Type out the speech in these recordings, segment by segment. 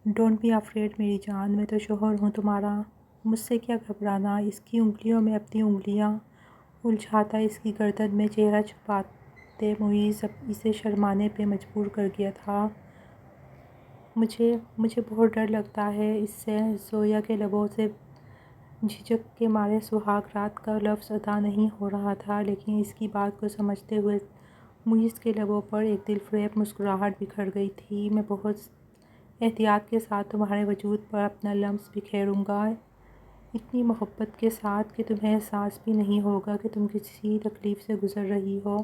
Don't be afraid میری جان، میں تو شوہر ہوں تمہارا، مجھ سے کیا گھبرانا۔ اس کی انگلیوں میں اپنی انگلیاں الجھاتا اس کی گردن میں چہرہ چھپاتے معیز اسے شرمانے پہ مجبور کر گیا تھا۔ مجھے بہت ڈر لگتا ہے اس سے۔ زویا کے لبوں سے جھجک کے مارے سہاگ رات کا لفظ ادا نہیں ہو رہا تھا، لیکن اس کی بات کو سمجھتے ہوئے معیز کے لبوں پر ایک دل فریب مسکراہٹ بکھر گئی تھی۔ میں بہت احتیاط کے ساتھ تمہارے وجود پر اپنا لمس بکھیروں گا، اتنی محبت کے ساتھ کہ تمہیں احساس بھی نہیں ہوگا کہ تم کسی تکلیف سے گزر رہی ہو۔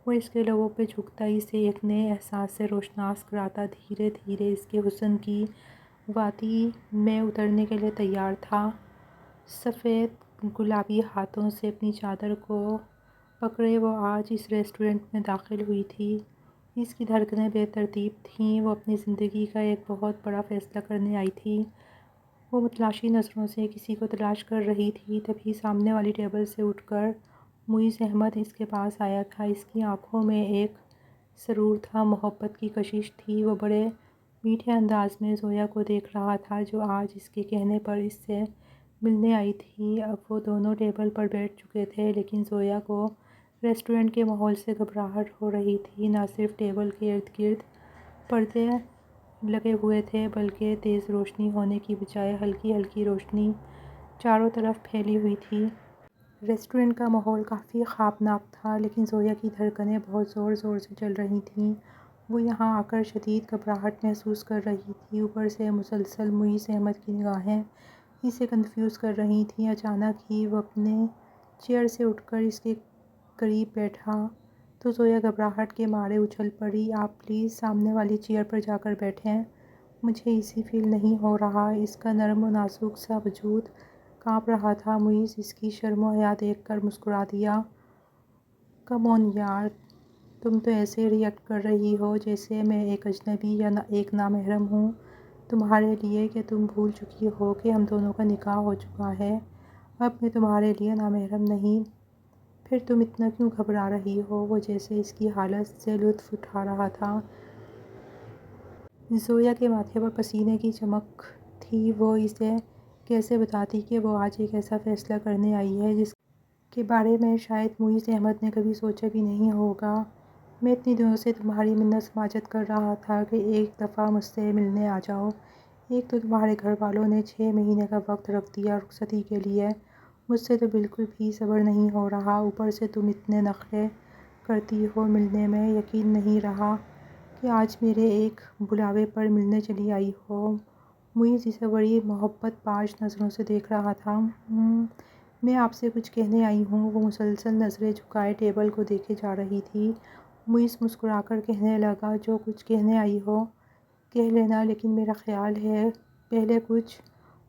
وہ اس کے لبوں پہ جھکتا اسے ایک نئے احساس سے روشناس کراتا دھیرے دھیرے اس کے حسن کی وادی میں اترنے کے لیے تیار تھا۔ سفید گلابی ہاتھوں سے اپنی چادر کو پکڑے وہ آج اس ریسٹورنٹ میں داخل ہوئی تھی۔ اس کی دھڑکنیں بے ترتیب تھیں، وہ اپنی زندگی کا ایک بہت بڑا فیصلہ کرنے آئی تھی۔ وہ متلاشی نظروں سے کسی کو تلاش کر رہی تھی، تبھی سامنے والی ٹیبل سے اٹھ کر معیز احمد اس کے پاس آیا تھا۔ اس کی آنکھوں میں ایک سرور تھا، محبت کی کشش تھی۔ وہ بڑے میٹھے انداز میں زویا کو دیکھ رہا تھا جو آج اس کے کہنے پر اس سے ملنے آئی تھی۔ اب وہ دونوں ٹیبل پر بیٹھ چکے تھے، لیکن زویا کو ریسٹورنٹ کے ماحول سے گھبراہٹ ہو رہی تھی۔ نہ صرف ٹیبل کے ارد گرد پردے لگے ہوئے تھے، بلکہ تیز روشنی ہونے کی بجائے ہلکی ہلکی روشنی چاروں طرف پھیلی ہوئی تھی۔ ریسٹورنٹ کا ماحول کافی خوابناک تھا، لیکن زویا کی دھڑکنیں بہت زور زور سے چل رہی تھیں۔ وہ یہاں آ کر شدید گھبراہٹ محسوس کر رہی تھی، اوپر سے مسلسل معیز احمد کی نگاہیں اسے کنفیوز کر رہی تھیں۔ اچانک ہی وہ اپنے چیئر سے اٹھ کر اس کے قریب بیٹھا تو زویا گھبراہٹ کے مارے اچھل پڑی۔ آپ پلیز سامنے والی چیئر پر جا کر بیٹھیں، مجھے ایزی فیل نہیں ہو رہا۔ اس کا نرم و نازک سا وجود کانپ رہا تھا۔ معیز اس کی شرم و حیا دیکھ کر مسکرا دیا۔ کم آن یار، تم تو ایسے ری ایکٹ کر رہی ہو جیسے میں ایک اجنبی یا ایک نامحرم ہوں تمہارے لیے، کہ تم بھول چکی ہو کہ ہم دونوں کا نکاح ہو چکا ہے۔ اب میں تمہارے لیے نامحرم نہیں، پھر تم اتنا کیوں گھبرا رہی ہو؟ وہ جیسے اس کی حالت سے لطف اٹھا رہا تھا۔ زویا کے ماتھے پر پسینے کی چمک تھی۔ وہ اسے کیسے بتاتی کہ وہ آج ایک ایسا فیصلہ کرنے آئی ہے جس کے بارے میں شاید معیز احمد نے کبھی سوچا بھی نہیں ہوگا۔ میں اتنی دنوں سے تمہاری منت سماجت کر رہا تھا کہ ایک دفعہ مجھ سے ملنے آ جاؤ۔ ایک تو تمہارے گھر والوں نے 6 مہینے کا وقت رکھ دیا رخصتی کے لیے، مجھ سے تو بالکل بھی صبر نہیں ہو رہا، اوپر سے تم اتنے نخرے کرتی ہو ملنے میں، یقین نہیں رہا کہ آج میرے ایک بلاوے پر ملنے چلی آئی ہو۔ معیز اسے بڑی محبت باز نظروں سے دیکھ رہا تھا۔ میں آپ سے کچھ کہنے آئی ہوں۔ وہ مسلسل نظریں جھکائے ٹیبل کو دیکھے جا رہی تھی۔ معیز مسکرا کر کہنے لگا، جو کچھ کہنے آئی ہو کہہ لینا، لیکن میرا خیال ہے پہلے کچھ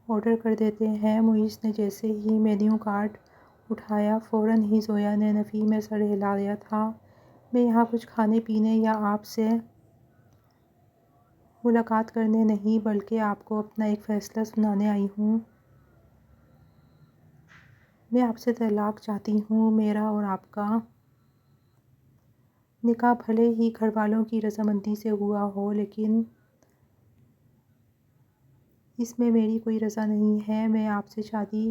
آرڈر کر دیتے ہیں۔ معیز نے جیسے ہی مینیو کارڈ اٹھایا، فوراً ہی زویا نے نفی میں سر ہلا دیا تھا۔ میں یہاں کچھ کھانے پینے یا آپ سے ملاقات کرنے نہیں، بلکہ آپ کو اپنا ایک فیصلہ سنانے آئی ہوں۔ میں آپ سے طلاق چاہتی ہوں۔ میرا اور آپ کا نکاح بھلے ہی گھر والوں کی رضامندی سے ہوا ہو، لیکن اس میں میری کوئی رضا نہیں ہے۔ میں آپ سے شادی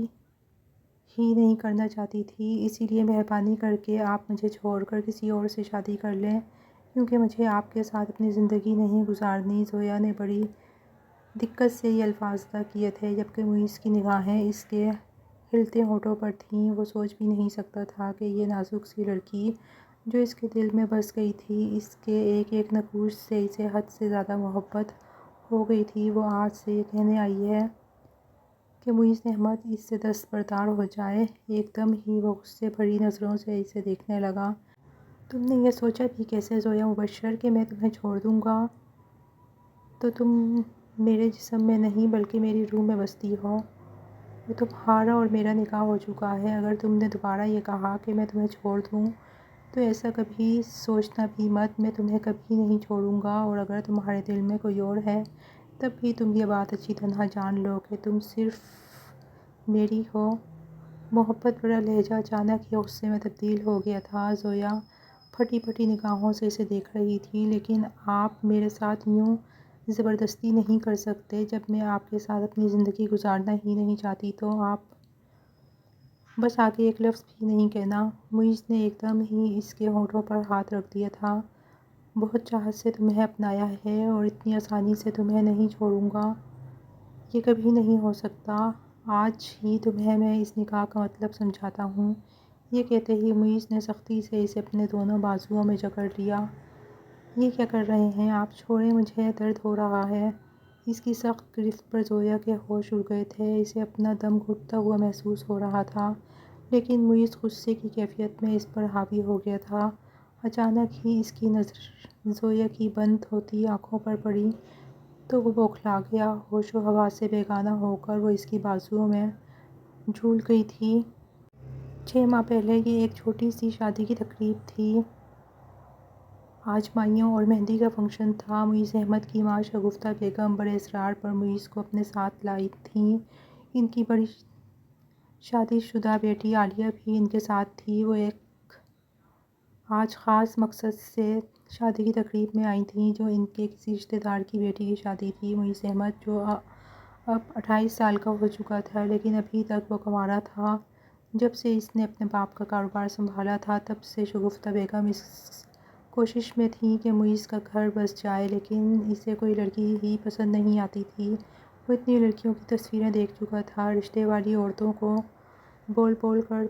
ہی نہیں کرنا چاہتی تھی، اسی لیے مہربانی کر کے آپ مجھے چھوڑ کر کسی اور سے شادی کر لیں، کیونکہ مجھے آپ کے ساتھ اپنی زندگی نہیں گزارنی۔ زویا نے بڑی دقت سے یہ الفاظ ادا کیے تھے، جبکہ معیز کی نگاہیں اس کے ہلتے ہونٹوں پر تھیں۔ وہ سوچ بھی نہیں سکتا تھا کہ یہ نازک سی لڑکی جو اس کے دل میں بس گئی تھی، اس کے ایک ایک نقوش سے اسے حد سے زیادہ محبت ہو گئی تھی، وہ آج سے یہ کہنے آئی ہے کہ معیز احمد اس سے دستبردار ہو جائے۔ ایک دم ہی وہ غصے بھری نظروں سے اسے دیکھنے لگا۔ تم نے یہ سوچا بھی کیسے زویا مبشر کہ میں تمہیں چھوڑ دوں گا تو تم میرے جسم میں نہیں بلکہ میری روح میں بستی ہو؟ وہ تمہارا اور میرا نکاح ہو چکا ہے۔ اگر تم نے دوبارہ یہ کہا کہ میں تمہیں چھوڑ دوں تو ایسا کبھی سوچنا بھی مت، میں تمہیں کبھی نہیں چھوڑوں گا، اور اگر تمہارے دل میں کوئی اور ہے تب بھی تم یہ بات اچھی طرح جان لو کہ تم صرف میری ہو۔ محبت بھرا لہجہ اچانک ہی غصے میں تبدیل ہو گیا تھا۔ زویا پھٹی پھٹی نگاہوں سے اسے دیکھ رہی تھی۔ لیکن آپ میرے ساتھ یوں زبردستی نہیں کر سکتے۔ جب میں آپ کے ساتھ اپنی زندگی گزارنا ہی نہیں چاہتی تو آپ بس آگے ایک لفظ بھی نہیں کہنا۔ معیز نے ایک دم ہی اس کے ہونٹوں پر ہاتھ رکھ دیا تھا۔ بہت چاہت سے تمہیں اپنایا ہے اور اتنی آسانی سے تمہیں نہیں چھوڑوں گا، یہ کبھی نہیں ہو سکتا۔ آج ہی تمہیں میں اس نکاح کا مطلب سمجھاتا ہوں۔ یہ کہتے ہی معیز نے سختی سے اسے اپنے دونوں بازوؤں میں جکڑ لیا۔ یہ کیا کر رہے ہیں آپ؟ چھوڑیں، مجھے درد ہو رہا ہے۔ اس کی سخت گرفت پر زویا کے ہوش اڑ گئے تھے۔ اسے اپنا دم گھٹتا ہوا محسوس ہو رہا تھا، لیکن معیز غصے کی کیفیت میں اس پر حاوی ہو گیا تھا۔ اچانک ہی اس کی نظر زویا کی بند ہوتی آنکھوں پر پڑی تو وہ بوکھلا گیا۔ ہوش و حواس سے بیگانہ ہو کر وہ اس کی بازوؤں میں جھول گئی تھی۔ 6 ماہ پہلے یہ ایک چھوٹی سی شادی کی تقریب تھی۔ آج مائیوں اور مہندی کا فنکشن تھا۔ معیز احمد کی ماں شگفتہ بیگم بڑے اصرار پر معیز کو اپنے ساتھ لائی تھیں۔ ان کی بڑی شادی شدہ بیٹی عالیہ بھی ان کے ساتھ تھی۔ وہ ایک آج خاص مقصد سے شادی کی تقریب میں آئی تھیں، جو ان کے کسی رشتہ دار کی بیٹی کی شادی تھی۔ معیز احمد، جو اب 28 سال کا ہو چکا تھا لیکن ابھی تک وہ کنوارا تھا، جب سے اس نے اپنے باپ کا کاروبار سنبھالا تھا تب سے شگفتہ بیگم اس کوشش میں تھیں کہ معیز کا گھر بس جائے، لیکن اسے کوئی لڑکی ہی پسند نہیں آتی تھی۔ وہ اتنی لڑکیوں کی تصویریں دیکھ چکا تھا، رشتے والی عورتوں کو بول بول کر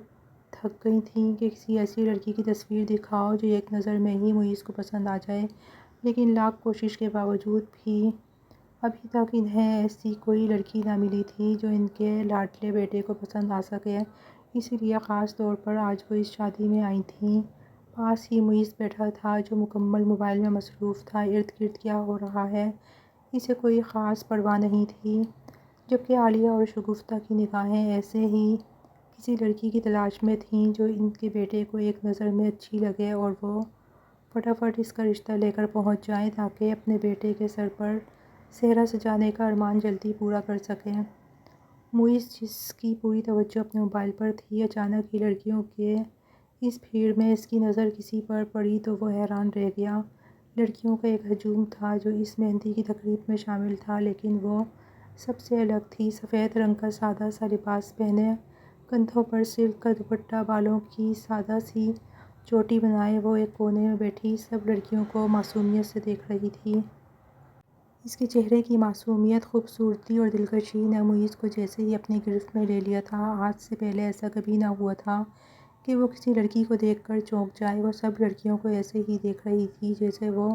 تھک گئی تھیں کہ کسی ایسی لڑکی کی تصویر دکھاؤ جو ایک نظر میں ہی معیز کو پسند آ جائے، لیکن لاکھ کوشش کے باوجود بھی ابھی تک انہیں ایسی کوئی لڑکی نہ ملی تھی جو ان کے لاڈلے بیٹے کو پسند آ سکے۔ اسی لیے خاص طور پر آج وہ اس شادی میں آئی تھیں۔ پاس ہی معیز بیٹھا تھا، جو مکمل موبائل میں مصروف تھا۔ ارد گرد کیا ہو رہا ہے اسے کوئی خاص پرواہ نہیں تھی، جبکہ عالیہ اور شگفتہ کی نگاہیں ایسے ہی کسی لڑکی کی تلاش میں تھیں جو ان کے بیٹے کو ایک نظر میں اچھی لگے اور وہ فٹافٹ اس کا رشتہ لے کر پہنچ جائیں تاکہ اپنے بیٹے کے سر پر صحرا سجانے کا ارمان جلدی پورا کر سکیں۔ معیز، جس کی پوری توجہ اپنے موبائل پر تھی، اچانک ہی لڑکیوں کے اس بھیڑ میں اس کی نظر کسی پر پڑی تو وہ حیران رہ گیا۔ لڑکیوں کا ایک ہجوم تھا جو اس مہندی کی تقریب میں شامل تھا، لیکن وہ سب سے الگ تھی۔ سفید رنگ کا سادہ سا لباس پہنے، کندھوں پر سلک کا دوپٹہ، بالوں کی سادہ سی چوٹی بنائے وہ ایک کونے میں بیٹھی سب لڑکیوں کو معصومیت سے دیکھ رہی تھی۔ اس کے چہرے کی معصومیت، خوبصورتی اور دلکشی نے معیز کو جیسے ہی اپنی گرفت میں لے لیا تھا۔ آج سے پہلے ایسا کبھی نہ ہوا تھا کہ وہ کسی لڑکی کو دیکھ کر چونک جائے۔ وہ سب لڑکیوں کو ایسے ہی دیکھ رہی تھی جیسے وہ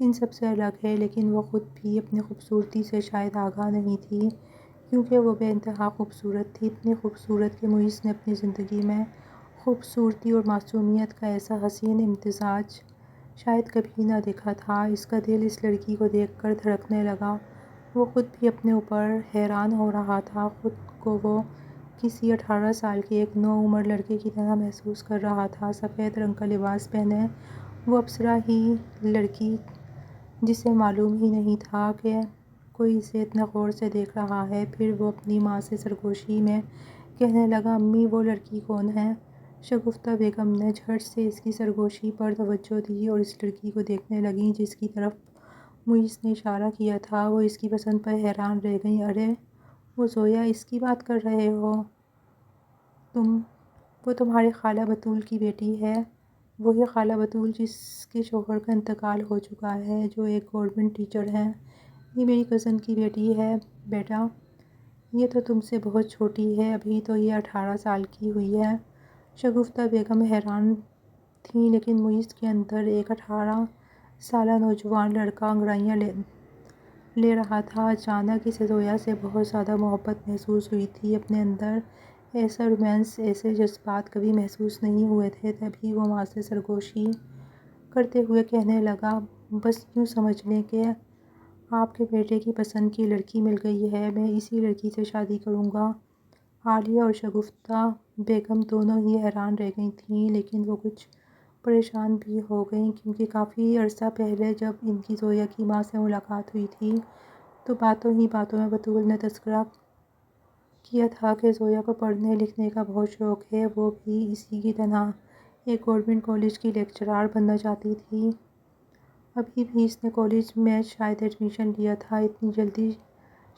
ان سب سے الگ ہے، لیکن وہ خود بھی اپنی خوبصورتی سے شاید آگاہ نہیں تھی، کیونکہ وہ بے انتہا خوبصورت تھی، اتنی خوبصورت کہ معیز نے اپنی زندگی میں خوبصورتی اور معصومیت کا ایسا حسین امتزاج شاید کبھی نہ دیکھا تھا۔ اس کا دل اس لڑکی کو دیکھ کر دھڑکنے لگا۔ وہ خود بھی اپنے اوپر حیران ہو رہا تھا۔ خود کو وہ کسی 18 سال کے ایک نوعمر لڑکے کی طرح محسوس کر رہا تھا۔ سفید رنگ کا لباس پہنے وہ اپسرا ہی لڑکی، جسے معلوم ہی نہیں تھا کہ کوئی اسے اتنے غور سے دیکھ رہا ہے۔ پھر وہ اپنی ماں سے سرگوشی میں کہنے لگا، امی وہ لڑکی کون ہے؟ شگفتہ بیگم نے جھٹ سے اس کی سرگوشی پر توجہ دی اور اس لڑکی کو دیکھنے لگیں جس کی طرف معیز نے اشارہ کیا تھا۔ وہ اس کی پسند پر حیران رہ گئیں۔ ارے وہ زویا، اس کی بات کر رہے ہو تم؟ وہ تمہاری خالہ بطول کی بیٹی ہے، وہی خالہ بطول جس کے شوہر کا انتقال ہو چکا ہے، جو ایک گورنمنٹ ٹیچر ہیں۔ یہ میری کزن کی بیٹی ہے بیٹا۔ یہ تو تم سے بہت چھوٹی ہے، ابھی تو یہ 18 سال کی ہوئی ہے۔ شگفتہ بیگم حیران تھیں، لیکن معیز کے اندر ایک 18 سالہ نوجوان لڑکا انگڑائیاں لے رہا تھا۔ اچانک اسے زویا سے بہت زیادہ محبت محسوس ہوئی تھی۔ اپنے اندر ایسا رومانس، ایسے جذبات کبھی محسوس نہیں ہوئے تھے۔ تبھی وہ ماں سے سرگوشی کرتے ہوئے کہنے لگا، بس یوں سمجھ لیں کہ آپ کے بیٹے کی پسند کی لڑکی مل گئی ہے، میں اسی لڑکی سے شادی کروں گا۔ عالیہ اور شگفتہ بیگم دونوں ہی حیران رہ گئی تھیں، لیکن وہ کچھ پریشان بھی ہو گئیں، کیونکہ کافی عرصہ پہلے جب ان کی زویا کی ماں سے ملاقات ہوئی تھی تو باتوں ہی باتوں میں بطول نے تذکرہ کیا تھا کہ زویا کو پڑھنے لکھنے کا بہت شوق ہے، وہ بھی اسی کی طرح ایک گورنمنٹ کالج کی لیکچرار بننا چاہتی تھی۔ ابھی بھی اس نے کالج میں شاید ایڈمیشن لیا تھا۔ اتنی جلدی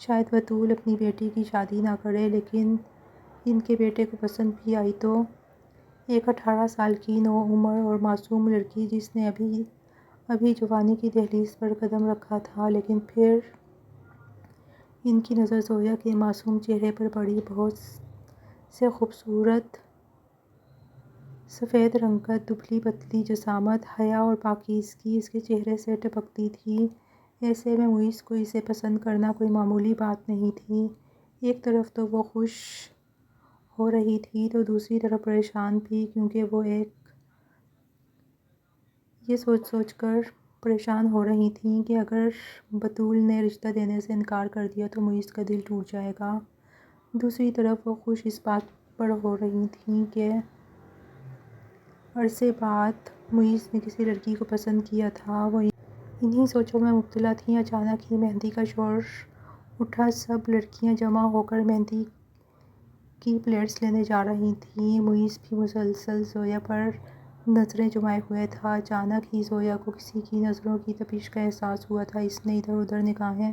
شاید بطول اپنی بیٹی کی شادی نہ کرے، لیکن ان کے بیٹے کو پسند بھی آئی تو ایک 18 سال کی نوعمر اور معصوم لڑکی جس نے ابھی جوانی کی دہلیز پر قدم رکھا تھا، لیکن پھر ان کی نظر زویا کے معصوم چہرے پر پڑی۔ بہت سے خوبصورت سفید رنگت، دبلی پتلی جسامت، حیا اور پاکیزگی اس کے چہرے سے ٹپکتی تھی۔ ایسے میں معیز کو اسے پسند کرنا کوئی معمولی بات نہیں تھی۔ ایک طرف تو وہ خوش ہو رہی تھی تو دوسری طرف پریشان بھی، کیونکہ وہ یہ سوچ کر پریشان ہو رہی تھیں کہ اگر بطول نے رشتہ دینے سے انکار کر دیا تو معیز کا دل ٹوٹ جائے گا۔ دوسری طرف وہ خوش اس بات پر ہو رہی تھیں کہ عرصے بعد معیز نے کسی لڑکی کو پسند کیا تھا۔ وہ انہی سوچوں میں مبتلا تھیں، اچانک ہی مہندی کا شور اٹھا۔ سب لڑکیاں جمع ہو کر مہندی کی پلیٹس لینے جا رہی تھیں۔ معیز بھی مسلسل زویا پر نظریں جمائے ہوئے تھا۔ اچانک ہی زویا کو کسی کی نظروں کی تپش کا احساس ہوا تھا۔ اس نے ادھر ادھر نگاہیں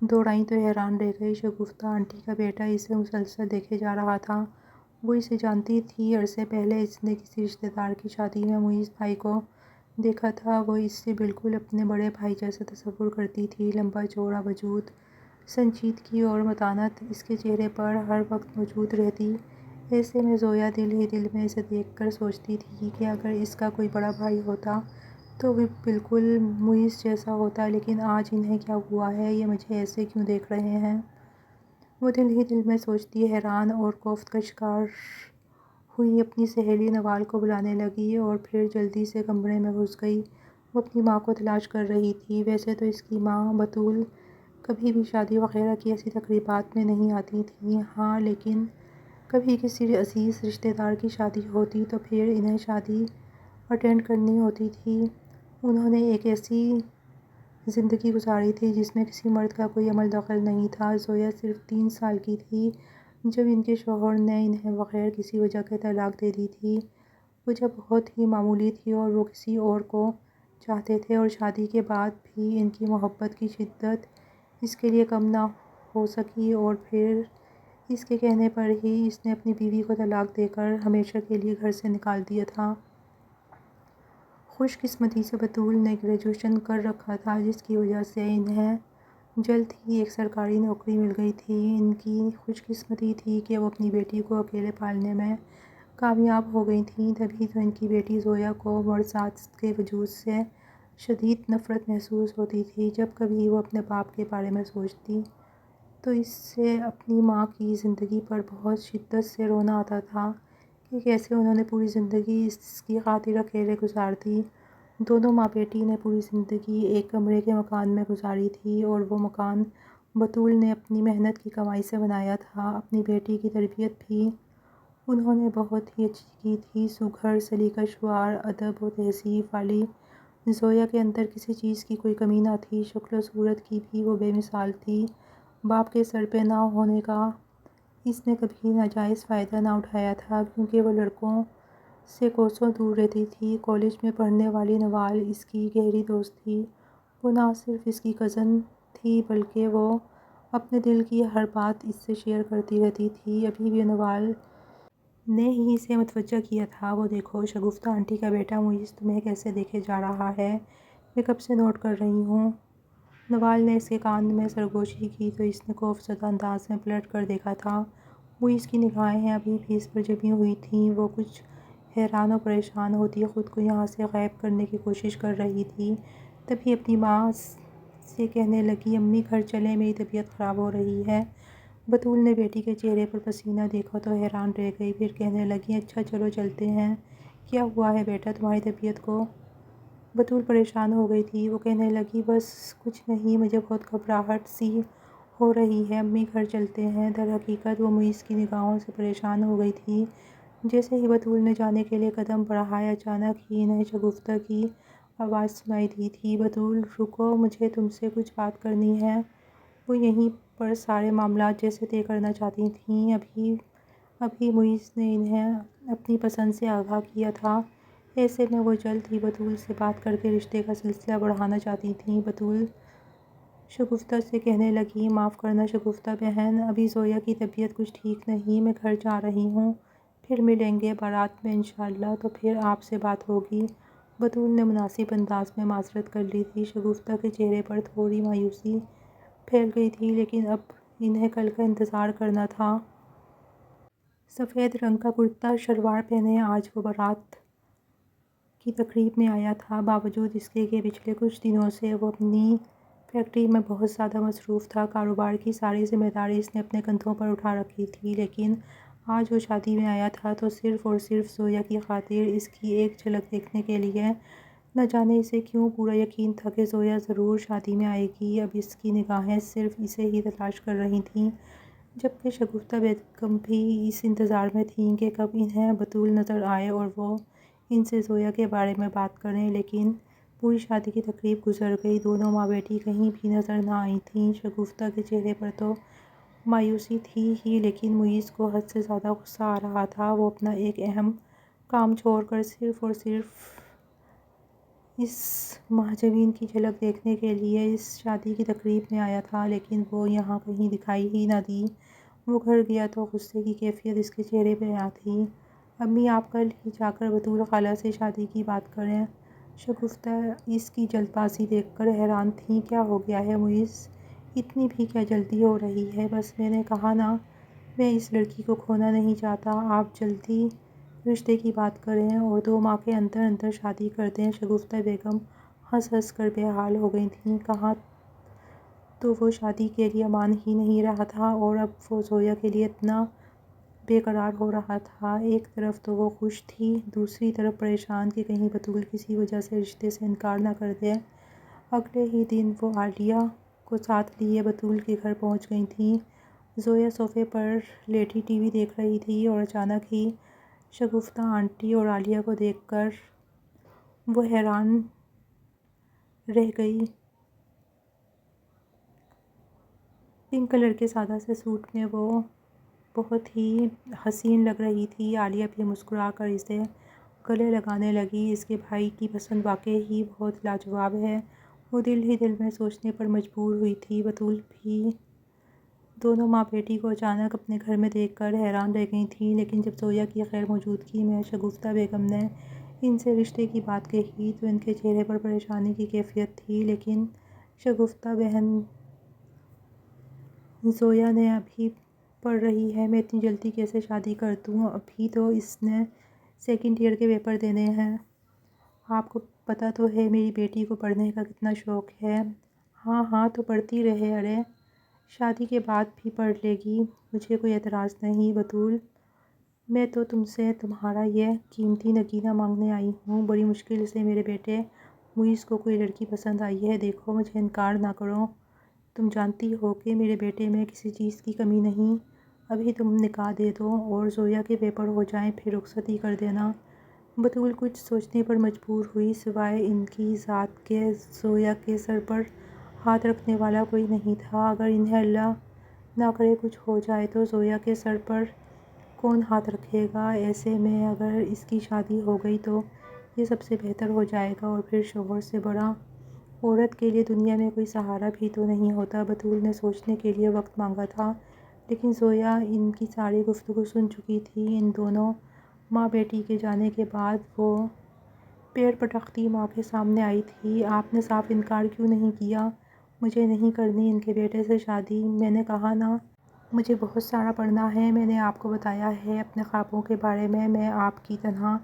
دوڑائیں تو حیران رہ گئی۔ شگفتہ آنٹی کا بیٹا اسے مسلسل دیکھے جا رہا تھا۔ وہ اسے جانتی تھی، عرصے پہلے اس نے کسی رشتہ دار کی شادی میں معیز بھائی کو دیکھا تھا۔ وہ اس سے بالکل اپنے بڑے بھائی جیسا تصور کرتی تھی، لمبا چوڑا وجود، سنجیدگی اور متانت اس کے چہرے پر ہر وقت موجود رہتی۔ ایسے میں زویا دل ہی دل میں اسے دیکھ کر سوچتی تھی کہ اگر اس کا کوئی بڑا بھائی ہوتا تو وہ بالکل معیز جیسا ہوتا، لیکن آج انہیں کیا ہوا ہے، یہ مجھے ایسے کیوں دیکھ رہے ہیں؟ وہ دل ہی دل میں سوچتی حیران اور کوفت کا شکار ہوئی اپنی سہیلی نوال کو بلانے لگی اور پھر جلدی سے کمرے میں گھس گئی۔ وہ اپنی ماں کو تلاش کر رہی تھی۔ ویسے تو اس کی ماں بطول کبھی بھی شادی وغیرہ کی ایسی تقریبات میں نہیں آتی تھیں، ہاں لیکن کبھی کسی عزیز رشتہ دار کی شادی ہوتی تو پھر انہیں شادی اٹینڈ کرنی ہوتی تھی۔ انہوں نے ایک ایسی زندگی گزاری تھی جس میں کسی مرد کا کوئی عمل دخل نہیں تھا۔ زویا صرف 3 سال کی تھی جب ان کے شوہر نے انہیں بغیر کسی وجہ کے طلاق دے دی تھی۔ وجہ بہت ہی معمولی تھی اور وہ کسی اور کو چاہتے تھے، اور شادی کے بعد بھی ان کی محبت کی شدت اس کے لیے کم نہ ہو سکی، اور پھر اس کے کہنے پر ہی اس نے اپنی بیوی کو طلاق دے کر ہمیشہ کے لیے گھر سے نکال دیا تھا۔ خوش قسمتی سے بطول نے گریجویشن کر رکھا تھا، جس کی وجہ سے انہیں جلد ہی ایک سرکاری نوکری مل گئی تھی۔ ان کی خوش قسمتی تھی کہ وہ اپنی بیٹی کو اکیلے پالنے میں کامیاب ہو گئی تھیں۔ تبھی تو ان کی بیٹی زویا کو مرد کے وجود سے شدید نفرت محسوس ہوتی تھی۔ جب کبھی وہ اپنے باپ کے بارے میں سوچتی تو اس سے اپنی ماں کی زندگی پر بہت شدت سے رونا آتا تھا کہ کیسے انہوں نے پوری زندگی اس کی خاطر اکیلے گزار دی۔ دونوں ماں بیٹی نے پوری زندگی ایک کمرے کے مکان میں گزاری تھی، اور وہ مکان بطول نے اپنی محنت کی کمائی سے بنایا تھا۔ اپنی بیٹی کی تربیت بھی انہوں نے بہت ہی اچھی کی تھی، سگھر، سلیقہ شعور، ادب و تہذیب والی زویا کے اندر کسی چیز کی کوئی کمی نہ تھی۔ شکل و صورت کی بھی وہ بے مثال تھی۔ باپ کے سر پہ نہ ہونے کا اس نے کبھی ناجائز فائدہ نہ اٹھایا تھا، کیونکہ وہ لڑکوں سے کوسوں دور رہتی تھی۔ کالج میں پڑھنے والی نوال اس کی گہری دوست تھی۔ وہ نہ صرف اس کی کزن تھی بلکہ وہ اپنے دل کی ہر بات اس سے شیئر کرتی رہتی تھی۔ ابھی بھی نوال نے ہی اسے متوجہ کیا تھا، وہ دیکھو شگفتہ آنٹی کا بیٹا معیز تمہیں کیسے دیکھے جا رہا ہے، میں کب سے نوٹ کر رہی ہوں۔ نوال نے اس کے کان میں سرگوشی کی تو اس نے خوف زدہ انداز میں پلٹ کر دیکھا تھا۔ معیز کی نگاہیں ابھی بھی اس پر جمی ہوئی تھیں۔ وہ کچھ حیران و پریشان ہوتی خود کو یہاں سے غائب کرنے کی کوشش کر رہی تھی، تبھی اپنی ماں سے کہنے لگی، امی گھر چلیں، میری طبیعت خراب ہو رہی ہے۔ بطول نے بیٹی کے چہرے پر پسینہ دیکھا تو حیران رہ گئی، پھر کہنے لگی، اچھا چلو چلتے ہیں، کیا ہوا ہے بیٹا تمہاری طبیعت کو؟ بطول پریشان ہو گئی تھی، وہ کہنے لگی، بس کچھ نہیں، مجھے بہت گھبراہٹ سی ہو رہی ہے، امی گھر چلتے ہیں۔ در حقیقت وہ معیز کی نگاہوں سے پریشان ہو گئی تھی۔ جیسے ہی بطول نے جانے کے لیے قدم بڑھائے، اچانک ہی انہیں شگفتہ کی آواز سنائی دی تھی، بطول رکو، مجھے تم سے کچھ بات کرنی ہے۔ وہ یہیں پر سارے معاملات جیسے طے کرنا چاہتی تھیں۔ ابھی معیز نے انہیں اپنی پسند سے آگاہ کیا تھا، ایسے میں وہ جلد ہی بطول سے بات کر کے رشتے کا سلسلہ بڑھانا چاہتی تھیں۔ بطول شگفتہ سے کہنے لگی، معاف کرنا شگفتہ بہن، ابھی زویا کی طبیعت کچھ ٹھیک نہیں، میں گھر جا رہی ہوں، پھر ملیں گے بارات میں انشاءاللہ، تو پھر آپ سے بات ہوگی۔ بطول نے مناسب انداز میں معذرت کر لی تھی۔ شگفتہ کے چہرے پر تھوڑی مایوسی پھیل گئی تھی، لیکن اب انہیں کل کا انتظار کرنا تھا۔ سفید رنگ کا کرتا شلوار پہنے آج وہ بارات کی تقریب میں آیا تھا، باوجود اس کے کہ پچھلے کچھ دنوں سے وہ اپنی فیکٹری میں بہت زیادہ مصروف تھا۔ کاروبار کی ساری ذمہ داری اس نے اپنے کندھوں پر اٹھا رکھی تھی، لیکن آج وہ شادی میں آیا تھا تو صرف اور صرف زویا کی خاطر، اس کی ایک جھلک دیکھنے کے لیے۔ نہ جانے اسے کیوں پورا یقین تھا کہ زویا ضرور شادی میں آئے گی۔ اب اس کی نگاہیں صرف اسے ہی تلاش کر رہی تھیں، جبکہ شگفتہ بیگم بھی اس انتظار میں تھیں کہ کب انہیں بطول نظر آئے اور وہ ان سے زویا کے بارے میں بات کریں۔ لیکن پوری شادی کی تقریب گزر گئی، دونوں ماں بیٹی کہیں بھی نظر نہ آئی تھیں۔ شگفتہ کے چہرے پر تو مایوسی تھی ہی، لیکن معیز کو حد سے زیادہ غصہ آ رہا تھا۔ وہ اپنا ایک اہم کام چھوڑ کر صرف اور صرف اس مہجوین کی جھلک دیکھنے کے لیے اس شادی کی تقریب میں آیا تھا، لیکن وہ یہاں کہیں دکھائی ہی نہ دی۔ وہ گھر گیا تو غصے کی کیفیت اس کے چہرے پہ عیاں تھی۔ امی، آپ کل ہی جا کر بطول خالہ سے شادی کی بات کریں۔ شگفتہ اس کی جلد بازی دیکھ کر حیران تھیں۔ کیا ہو گیا ہے معیز؟ اتنی بھی کیا جلدی ہو رہی ہے؟ بس میں نے کہا نا، میں اس لڑکی کو کھونا نہیں چاہتا، آپ جلدی رشتے کی بات کریں اور 2 ماہ کے اندر اندر شادی کر دیں۔ شگفتہ بیگم ہنس ہنس کر بے حال ہو گئی تھیں۔ کہاں تو وہ شادی کے لیے مان ہی نہیں رہا تھا اور اب وہ زویا کے لیے اتنا بے قرار ہو رہا تھا۔ ایک طرف تو وہ خوش تھی، دوسری طرف پریشان کہ کہیں بطول کسی وجہ سے رشتے سے انکار نہ کر دے۔ اگلے ہی دن وہ عالیہ کو ساتھ لیے بطول کے گھر پہنچ گئی تھیں۔ زویا صوفے پر لیٹی ٹی وی دیکھ رہی تھی اور اچانک ہی شگفتہ آنٹی اور عالیہ کو دیکھ کر وہ حیران رہ گئی۔ پنک کلر کے سادہ سے سوٹ میں وہ بہت ہی حسین لگ رہی تھی۔ عالیہ بھی مسکرا کر اسے گلے لگانے لگی۔ اس کے بھائی کی پسند واقعی ہی بہت لاجواب ہے، وہ دل ہی دل میں سوچنے پر مجبور ہوئی تھی۔ بطول بھی دونوں ماں بیٹی کو اچانک اپنے گھر میں دیکھ کر حیران رہ گئی تھیں، لیکن جب زویا کی غیر موجودگی میں شگفتہ بیگم نے ان سے رشتے کی بات کہی تو ان کے چہرے پر پریشانی کی کیفیت تھی۔ لیکن شگفتہ بہن، زویا نے ابھی پڑھ رہی ہے، میں اتنی جلدی کیسے شادی کر دوں؟ ابھی تو اس نے سیکنڈ ایئر کے پیپر دینے ہیں۔ آپ کو پتہ تو ہے میری بیٹی کو پڑھنے کا کتنا شوق ہے۔ ہاں ہاں، تو پڑھتی رہے، ارے شادی کے بعد بھی پڑھ لے گی، مجھے کوئی اعتراض نہیں۔ بطول، میں تو تم سے تمہارا یہ قیمتی نگینہ مانگنے آئی ہوں۔ بڑی مشکل سے میرے بیٹے معیز کو کوئی لڑکی پسند آئی ہے، دیکھو مجھے انکار نہ کرو، تم جانتی ہو کہ میرے بیٹے میں کسی چیز کی کمی نہیں، ابھی تم نکاح دے دو اور زویا کے پیپر ہو جائیں، پھر رخصتی کر دینا۔ بطول کچھ سوچنے پر مجبور ہوئی، سوائے ان کی ذات کے زویا کے سر پر ہاتھ رکھنے والا کوئی نہیں تھا۔ اگر انہیں اللہ نہ کرے کچھ ہو جائے تو زویا کے سر پر کون ہاتھ رکھے گا؟ ایسے میں اگر اس کی شادی ہو گئی تو یہ سب سے بہتر ہو جائے گا، اور پھر شوہر سے بڑا عورت کے لیے دنیا میں کوئی سہارا بھی تو نہیں ہوتا۔ بطول نے سوچنے کے لیے وقت مانگا تھا، لیکن زویا ان کی ساری گفتگو سن چکی تھی۔ ان دونوں ماں بیٹی کے جانے کے بعد وہ پیڑ پٹختی ماں کے سامنے آئی تھی۔ آپ نے صاف انکار کیوں نہیں کیا؟ مجھے نہیں کرنی ان کے بیٹے سے شادی، میں نے کہا نا، مجھے بہت سارا پڑھنا ہے۔ میں نے آپ کو بتایا ہے اپنے خوابوں کے بارے میں آپ کی طرح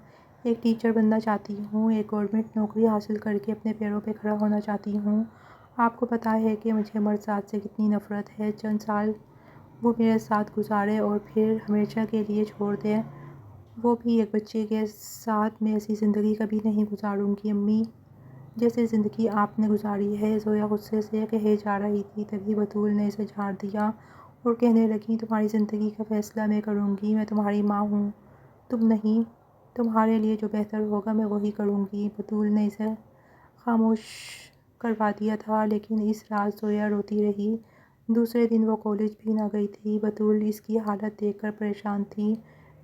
ایک ٹیچر بننا چاہتی ہوں، ایک گورنمنٹ نوکری حاصل کر کے اپنے پیروں پہ کھڑا ہونا چاہتی ہوں۔ آپ کو پتہ ہے کہ مجھے مرد ذات سے کتنی نفرت ہے۔ چند سال وہ میرے ساتھ گزارے اور پھر ہمیشہ کے لیے چھوڑ دے، وہ بھی ایک بچے کے ساتھ۔ میں ایسی زندگی کبھی نہیں گزاروں گی امی، جیسے زندگی آپ نے گزاری ہے۔ زویا غصے سے کہے جا رہی تھی، تبھی بطول نے اسے جھاڑ دیا اور کہنے لگی، تمہاری زندگی کا فیصلہ میں کروں گی، میں تمہاری ماں ہوں، تم نہیں، تمہارے لیے جو بہتر ہوگا میں وہی کروں گی۔ بطول نے اسے خاموش کروا دیا تھا، لیکن اس رات زویا روتی رہی۔ دوسرے دن وہ کالج بھی نہ گئی تھی۔ بطول اس کی حالت دیکھ کر پریشان تھی۔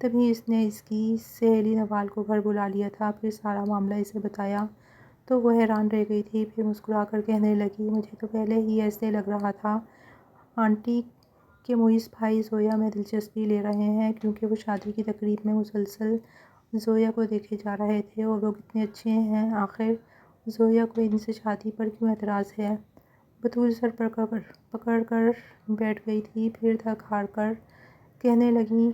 تبھی اس نے اس کی سہیلی نوال کو گھر بلا لیا تھا۔ پھر سارا معاملہ اسے بتایا تو وہ حیران رہ گئی تھی۔ پھر مسکرا کر کہنے لگی، مجھے تو پہلے ہی ایسے لگ رہا تھا آنٹی کہ معیز بھائی زویا میں دلچسپی لے رہے ہیں، کیونکہ وہ شادی کی تقریب میں مسلسل زویا کو دیکھے جا رہے تھے اور وہ کتنے اچھے ہیں۔ آخر زویا کو ان سے شادی پر کیوں اعتراض ہے؟ بطول سر پکڑ کر بیٹھ گئی تھی، پھر تھک ہار کر کہنے لگی،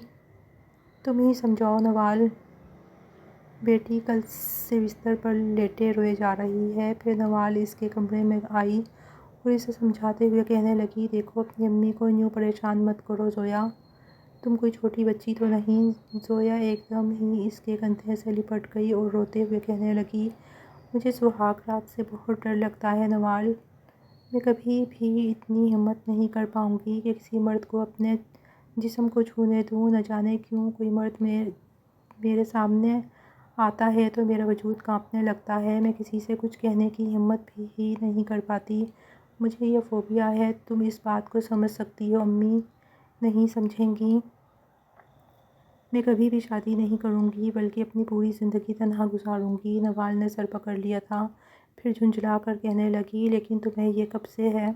تم ہی سمجھاؤ نوال بیٹی کل سے بستر پر لیٹے روئے جا رہی ہے۔ پھر نوال اس کے کمرے میں آئی اور اسے سمجھاتے ہوئے کہنے لگی، دیکھو اپنی امی کو یوں پریشان مت کرو زویا، تم کوئی چھوٹی بچی تو نہیں۔ زویا ایک دم ہی اس کے کندھے سے لپٹ گئی اور روتے ہوئے کہنے لگی، مجھے سہاگ رات سے بہت ڈر لگتا ہے نوال، میں کبھی بھی اتنی ہمت نہیں کر پاؤں گی کہ کسی مرد کو اپنے جسم کو چھونے دوں۔ نہ جانے کیوں کوئی مرد میرے سامنے آتا ہے تو میرا وجود کانپنے لگتا ہے، میں کسی سے کچھ کہنے کی ہمت بھی ہی نہیں کر پاتی، مجھے یہ فوبیا ہے۔ تم اس بات کو سمجھ سکتی ہو امی نہیں سمجھیں گی، میں کبھی بھی شادی نہیں کروں گی بلکہ اپنی پوری زندگی تنہا گزاروں گی۔ نوال نے سر پکڑ لیا تھا، پھر جھنجھلا کر کہنے لگی، لیکن تمہیں یہ کب سے ہے؟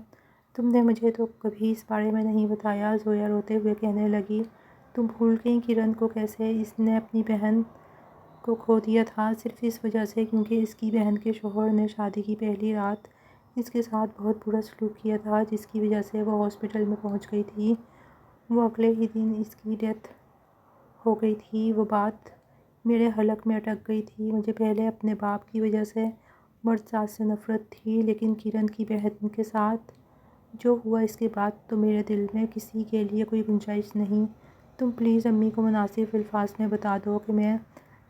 تم نے مجھے تو کبھی اس بارے میں نہیں بتایا۔ زویا روتے ہوئے کہنے لگی، تم بھول گئیں کرن کو کیسے؟ اس نے اپنی بہن کو کھو دیا تھا صرف اس وجہ سے کیونکہ اس کی بہن کے شوہر نے شادی کی پہلی رات اس کے ساتھ بہت برا سلوک کیا تھا، جس کی وجہ سے وہ ہاسپٹل میں پہنچ گئی تھی۔ وہ اگلے ہی دن اس کی ڈیتھ ہو گئی تھی۔ وہ بات میرے حلق میں اٹک گئی تھی۔ مجھے پہلے اپنے باپ کی وجہ سے مرد ذات سے نفرت تھی، لیکن کرن کی بہن کے ساتھ جو ہوا اس کے بعد تو میرے دل میں کسی کے لیے کوئی گنجائش نہیں۔ تم پلیز امی کو مناسب الفاظ میں بتا دو کہ میں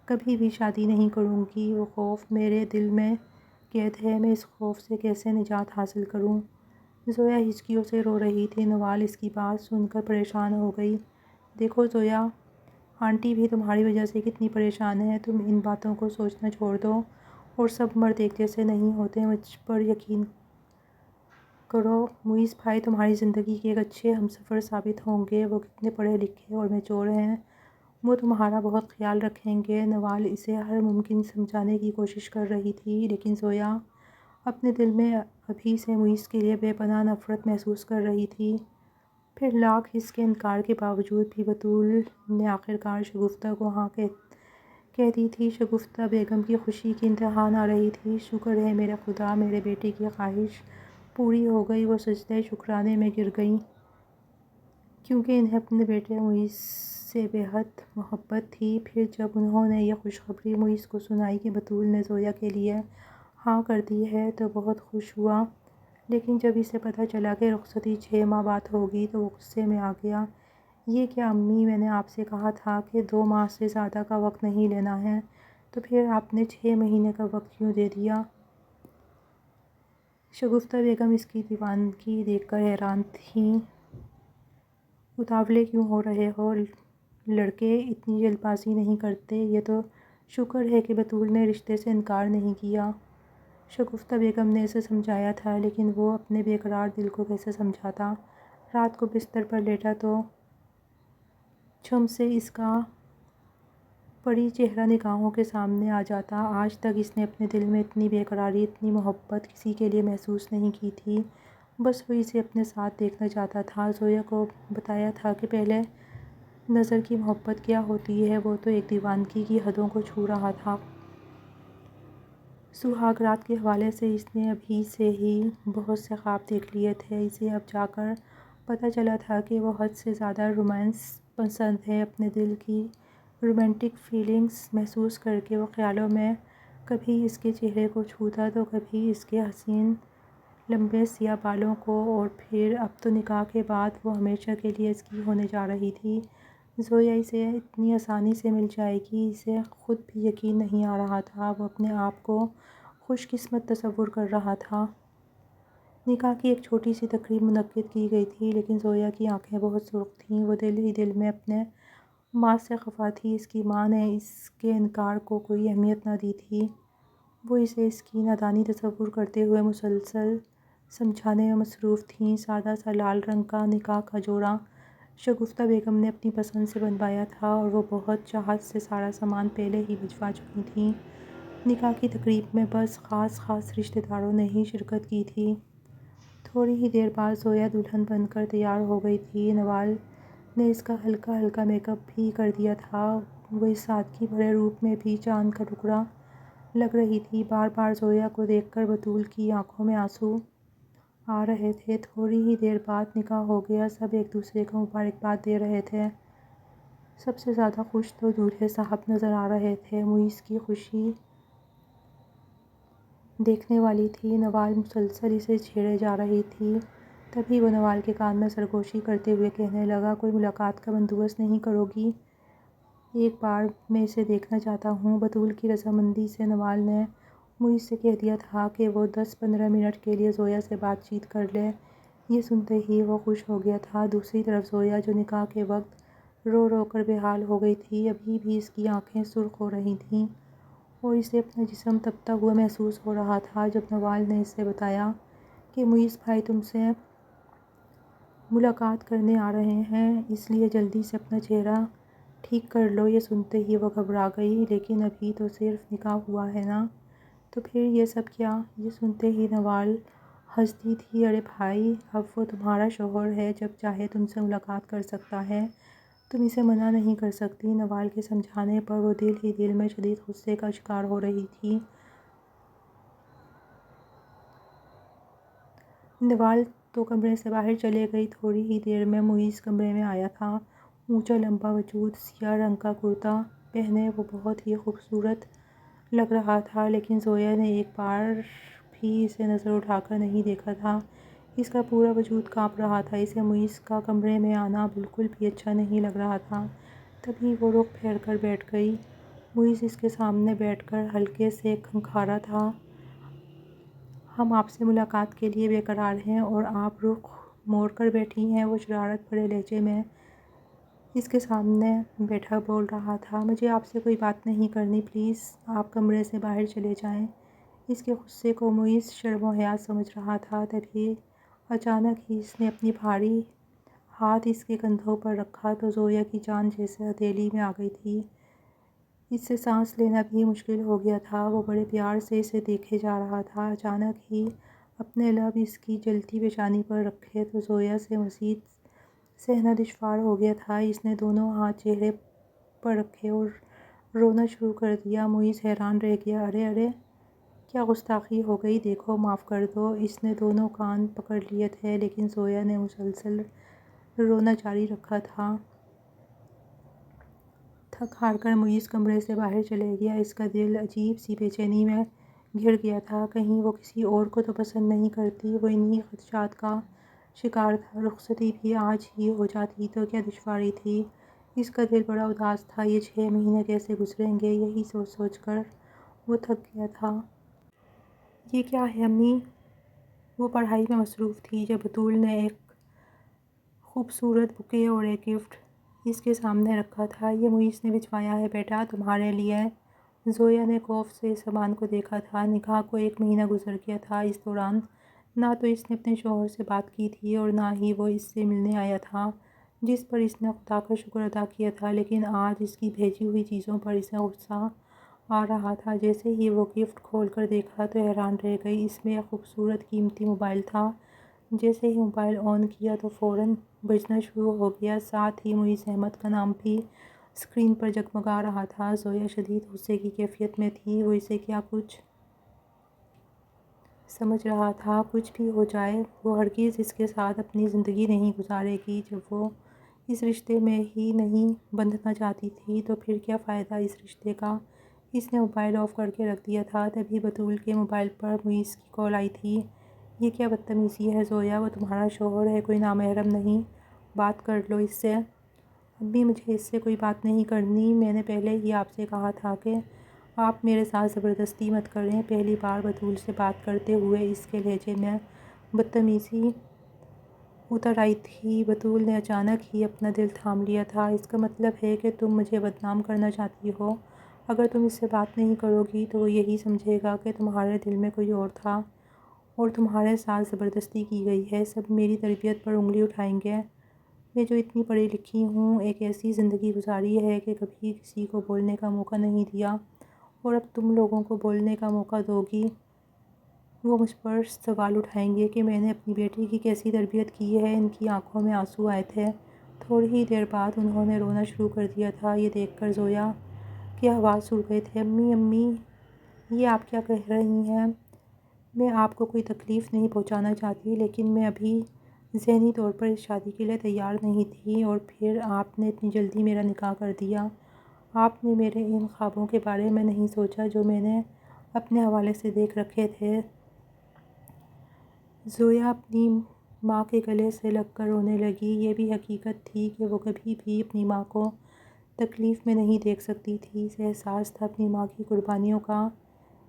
کبھی بھی شادی نہیں کروں گی۔ وہ خوف میرے دل میں قید ہے، میں اس خوف سے کیسے نجات حاصل کروں؟ زویا ہچکیوں سے رو رہی تھی۔ نوال اس کی بات سن کر پریشان ہو گئی۔ دیکھو زویا، آنٹی بھی تمہاری وجہ سے کتنی پریشان ہے، تم ان باتوں کو سوچنا چھوڑ دو، اور سب مرد ایک جیسے نہیں ہوتے، مجھ پر یقین کرو، معیز بھائی تمہاری زندگی کے ایک اچھے ہمسفر ثابت ہوں گے، وہ کتنے پڑھے لکھے اور میچور ہیں، وہ تمہارا بہت خیال رکھیں گے۔ نوال اسے ہر ممکن سمجھانے کی کوشش کر رہی تھی، لیکن زویا اپنے دل میں ابھی سے معیز کے لیے بے پناہ نفرت محسوس کر رہی تھی۔ پھر لاکھ اس کے انکار کے باوجود بھی بطول نے آخرکار شگفتہ کو ہاں کہہ دی تھی۔ شگفتہ بیگم کی خوشی کی انتہا نہ رہی تھی۔ شکر ہے میرے خدا، میرے بیٹے کی خواہش پوری ہو گئی۔ وہ سجدہ شکرانے میں گر گئیں، کیونکہ انہیں اپنے بیٹے معیز سے بے حد محبت تھی۔ پھر جب انہوں نے یہ خوشخبری معیز کو سنائی کہ بطول نے زویا کے لیے ہاں کر دی ہے تو بہت خوش ہوا، لیکن جب اسے پتہ چلا کہ رخصتی 6 ماہ بعد ہوگی تو وہ غصے میں آ گیا۔ یہ کیا امی، میں نے آپ سے کہا تھا کہ 2 ماہ سے زیادہ کا وقت نہیں لینا ہے، تو پھر آپ نے 6 مہینے کا وقت کیوں دے دیا؟ شگفتہ بیگم اس کی دیوانگی دیکھ کر حیران تھیں۔ اتاولے کیوں ہو رہے ہو لڑکے، اتنی جلد بازی نہیں کرتے، یہ تو شکر ہے کہ بطول نے رشتے سے انکار نہیں کیا۔ شگفتہ بیگم نے اسے سمجھایا تھا، لیکن وہ اپنے بے قرار دل کو کیسے سمجھاتا؟ رات کو بستر پر لیٹا تو چھم سے اس کا پری چہرہ نگاہوں کے سامنے آ جاتا۔ آج تک اس نے اپنے دل میں اتنی بے قراری، اتنی محبت کسی کے لیے محسوس نہیں کی تھی، بس وہ اسے اپنے ساتھ دیکھنا چاہتا تھا۔ زویا کو بتایا تھا کہ پہلے نظر کی محبت کیا ہوتی ہے، وہ تو ایک دیوانگی کی حدوں کو چھو رہا تھا۔ سہاگ رات کے حوالے سے اس نے ابھی سے ہی بہت سے خواب دیکھ لیے تھے۔ اسے اب جا کر پتہ چلا تھا کہ وہ حد سے زیادہ رومانس پسند ہے۔ اپنے دل کی رومانٹک فیلنگز محسوس کر کے وہ خیالوں میں کبھی اس کے چہرے کو چھوتا تو کبھی اس کے حسین لمبے سیاہ بالوں کو، اور پھر اب تو نکاح کے بعد وہ ہمیشہ کے لیے اس کی ہونے جا رہی تھی۔ زویا اسے اتنی آسانی سے مل جائے گی، اسے خود بھی یقین نہیں آ رہا تھا۔ وہ اپنے آپ کو خوش قسمت تصور کر رہا تھا۔ نکاح کی ایک چھوٹی سی تقریب منعقد کی گئی تھی، لیکن زویا کی آنکھیں بہت سرخ تھیں۔ وہ دل ہی دل میں اپنے ماں سے خفا تھی۔ اس کی ماں نے اس کے انکار کو کوئی اہمیت نہ دی تھی۔ وہ اسے اس کی نادانی تصور کرتے ہوئے مسلسل سمجھانے میں مصروف تھیں۔ سادہ سا لال رنگ کا نکاح کا جوڑا شگفتہ بیگم نے اپنی پسند سے بنوایا تھا اور وہ بہت چاہت سے سارا سامان پہلے ہی بھجوا چکی تھیں۔ نکاح کی تقریب میں بس خاص رشتہ داروں نے ہی شرکت کی تھی۔ تھوڑی ہی دیر بعد زویا دلہن بن کر تیار ہو گئی تھی۔ نوال نے اس کا ہلکا میک اپ بھی کر دیا تھا۔ وہ اس سادگی بھرے روپ میں بھی چاند کا ٹکڑا لگ رہی تھی۔ بار زویا کو دیکھ کر بطول کی آنکھوں میں آنسو آ رہے تھے۔ تھوڑی ہی دیر بعد نکاح ہو گیا۔ سب ایک دوسرے کو مبارکباد دے رہے تھے۔ سب سے زیادہ خوش تو دولہے صاحب نظر آ رہے تھے۔ معیز کی خوشی دیکھنے والی تھی۔ نوال مسلسل اسے چھیڑے جا رہی تھی۔ تبھی وہ نوال کے کان میں سرگوشی کرتے ہوئے کہنے لگا، کوئی ملاقات کا بندوبست نہیں کرو گی؟ ایک بار میں اسے دیکھنا چاہتا ہوں۔ بطول کی رضامندی سے نوال نے معیز سے کہہ دیا تھا کہ وہ 10-15 منٹ کے لیے زویا سے بات چیت کر لے۔ یہ سنتے ہی وہ خوش ہو گیا تھا۔ دوسری طرف زویا، جو نکاح کے وقت رو کر بے حال ہو گئی تھی، ابھی بھی اس کی آنکھیں سرخ ہو رہی تھیں اور اسے اپنا جسم تپتا ہوا محسوس ہو رہا تھا جب نوال نے اسے بتایا کہ معیز بھائی تم سے ملاقات کرنے آ رہے ہیں، اس لیے جلدی سے اپنا چہرہ ٹھیک کر لو۔ یہ سنتے ہی وہ گھبرا گئی۔ لیکن ابھی تو صرف نکاح ہوا ہے نا، تو پھر یہ سب کیا؟ یہ سنتے ہی نوال ہنستی تھی، ارے بھائی، اب وہ تمہارا شوہر ہے، جب چاہے تم سے ملاقات کر سکتا ہے، تم اسے منع نہیں کر سکتی۔ نوال کے سمجھانے پر وہ دل ہی دل میں شدید غصے کا شکار ہو رہی تھی۔ نوال تو کمرے سے باہر چلے گئی۔ تھوڑی ہی دیر میں معیز کمرے میں آیا تھا۔ اونچا لمبا وجود، سیاہ رنگ کا کرتا پہنے وہ بہت ہی خوبصورت لگ رہا تھا، لیکن زویا نے ایک بار بھی اسے نظر اٹھا کر نہیں دیکھا تھا۔ اس کا پورا وجود کانپ رہا تھا۔ اسے معیز کا کمرے میں آنا بالکل بھی اچھا نہیں لگ رہا تھا۔ تبھی وہ رخ پھیر کر بیٹھ گئی۔ معیز اس کے سامنے بیٹھ کر ہلکے سے کھنکھارا تھا، ہم آپ سے ملاقات کے لیے بے قرار ہیں اور آپ رخ موڑ کر بیٹھی ہیں۔ وہ شرارت بھرے لہجے میں اس کے سامنے بیٹھا بول رہا تھا، مجھے آپ سے کوئی بات نہیں کرنی، پلیز آپ کمرے سے باہر چلے جائیں۔ اس کے غصے کو معیز شرم و حیا سمجھ رہا تھا۔ تبھی اچانک ہی اس نے اپنی بھاری ہاتھ اس کے کندھوں پر رکھا تو زویا کی جان جیسے ہتھیلی میں آ گئی تھی۔ اس سے سانس لینا بھی مشکل ہو گیا تھا۔ وہ بڑے پیار سے اسے دیکھے جا رہا تھا۔ اچانک ہی اپنے لب اس کی جلتی پیشانی پر رکھے تو زویا سے مزید سہنا دشوار ہو گیا تھا۔ اس نے دونوں ہاتھ چہرے پر رکھے اور رونا شروع کر دیا۔ معیز حیران رہ گیا، ارے کیا گستاخی ہو گئی، دیکھو معاف کر دو۔ اس نے دونوں کان پکڑ لیے تھے، لیکن زویا نے مسلسل رونا جاری رکھا تھا۔ تھک ہار کر معیز کمرے سے باہر چلے گیا۔ اس کا دل عجیب سی بے چینی میں گھر گیا تھا، کہیں وہ کسی اور کو تو پسند نہیں کرتی۔ وہ انہی خدشات کا شکار تھا۔ رخصتی بھی آج ہی ہو جاتی تو کیا دشواری تھی۔ اس کا دل بڑا اداس تھا۔ یہ 6 مہینے کیسے گزریں گے، یہی سوچ کر وہ تھک گیا تھا۔ یہ کیا ہے امی؟ وہ پڑھائی میں مصروف تھی جب بطول نے ایک خوبصورت بوکے اور ایک گفٹ اس کے سامنے رکھا تھا۔ یہ معیز نے بھجوایا ہے بیٹا، تمہارے لیے۔ زویا نے خوف سے اس سامان کو دیکھا تھا۔ نکاح کو 1 مہینہ گزر گیا تھا۔ اس دوران نہ تو اس نے اپنے شوہر سے بات کی تھی اور نہ ہی وہ اس سے ملنے آیا تھا، جس پر اس نے خدا کا شکر ادا کیا تھا۔ لیکن آج اس کی بھیجی ہوئی چیزوں پر اسے غصہ آ رہا تھا۔ جیسے ہی وہ گفٹ کھول کر دیکھا تو حیران رہ گئی۔ اس میں ایک خوبصورت قیمتی موبائل تھا۔ جیسے ہی موبائل آن کیا تو فوراً بجنا شروع ہو گیا، ساتھ ہی معیز احمد کا نام بھی اسکرین پر جگمگا رہا تھا۔ زویا شدید غصے کی کیفیت میں تھی۔ وہ اسے کیا کچھ سمجھ رہا تھا، کچھ بھی ہو جائے وہ ہرگز اس کے ساتھ اپنی زندگی نہیں گزارے گی۔ جب وہ اس رشتے میں ہی نہیں بندھنا چاہتی تھی تو پھر کیا فائدہ اس رشتے کا۔ اس نے موبائل آف کر کے رکھ دیا تھا۔ تبھی بطول کے موبائل پر معیز کی کال آئی تھی۔ یہ کیا بدتمیزی ہے زویا، وہ تمہارا شوہر ہے، کوئی نامحرم نہیں، بات کر لو اس سے۔ امی مجھے اس سے کوئی بات نہیں کرنی، میں نے پہلے ہی آپ سے کہا تھا کہ آپ میرے ساتھ زبردستی مت کریں۔ پہلی بار بطول سے بات کرتے ہوئے اس کے لہجے میں بدتمیزی اتر آئی تھی۔ بطول نے اچانک ہی اپنا دل تھام لیا تھا، اس کا مطلب ہے کہ تم مجھے بدنام کرنا چاہتی ہو۔ اگر تم اس سے بات نہیں کرو گی تو وہ یہی سمجھے گا کہ تمہارے دل میں کوئی اور تھا اور تمہارے ساتھ زبردستی کی گئی ہے۔ سب میری تربیت پر انگلی اٹھائیں گے۔ میں جو اتنی پڑھی لکھی ہوں، ایک ایسی زندگی گزاری ہے کہ کبھی کسی کو بولنے کا موقع نہیں دیا، اور اب تم لوگوں کو بولنے کا موقع دو گی۔ وہ مجھ پر سوال اٹھائیں گے کہ میں نے اپنی بیٹی کی کیسی تربیت کی ہے۔ ان کی آنکھوں میں آنسو آئے تھے۔ تھوڑی ہی دیر بعد انہوں نے رونا شروع کر دیا تھا۔ یہ دیکھ کر زویا کے آواز اڑ گئے تھے۔ امی امی، یہ آپ کیا کہہ رہی ہیں؟ میں آپ کو کوئی تکلیف نہیں پہنچانا چاہتی، لیکن میں ابھی ذہنی طور پر اس شادی کے لیے تیار نہیں تھی، اور پھر آپ نے اتنی جلدی میرا نکاح کر دیا۔ آپ نے میرے ان خوابوں کے بارے میں نہیں سوچا جو میں نے اپنے حوالے سے دیکھ رکھے تھے۔ زویا اپنی ماں کے گلے سے لگ کر رونے لگی۔ یہ بھی حقیقت تھی کہ وہ کبھی بھی اپنی ماں کو تکلیف میں نہیں دیکھ سکتی تھی۔ اسے احساس تھا اپنی ماں کی قربانیوں کا،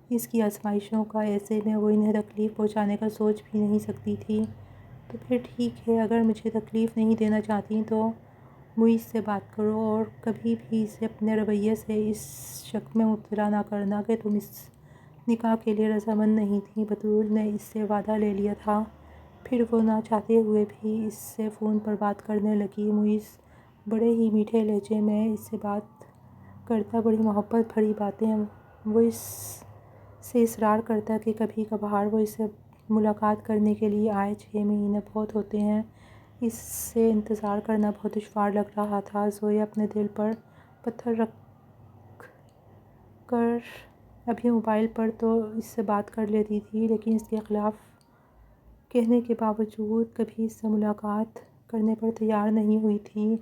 اس کی آزمائشوں کا، ایسے میں وہ انہیں تکلیف پہنچانے کا سوچ بھی نہیں سکتی تھی۔ تو پھر ٹھیک ہے، اگر مجھے تکلیف نہیں دینا چاہتی تو معیز سے بات کرو، اور کبھی بھی اسے اپنے رویے سے اس شک میں مبتلا نہ کرنا کہ تم اس نکاح کے لیے رضامند نہیں تھیں۔ بطول نے اس سے وعدہ لے لیا تھا۔ پھر وہ نہ چاہتے ہوئے بھی اس سے فون پر بات کرنے لگی۔ معیز بڑے ہی میٹھے لہجے میں اس سے بات کرتا، بڑی محبت بھری باتیں وہ اس سے اصرار کرتا کہ کبھی کبھار وہ اس سے ملاقات کرنے کے لیے آئے۔ 6 مہینے بہت ہوتے ہیں، اس سے انتظار کرنا بہت دشوار لگ رہا تھا۔ زویا اپنے دل پر پتھر رکھ کر ابھی موبائل پر تو اس سے بات کر لیتی تھی، لیکن اس کے خلاف کہنے کے باوجود کبھی اس سے ملاقات کرنے پر تیار نہیں ہوئی تھی۔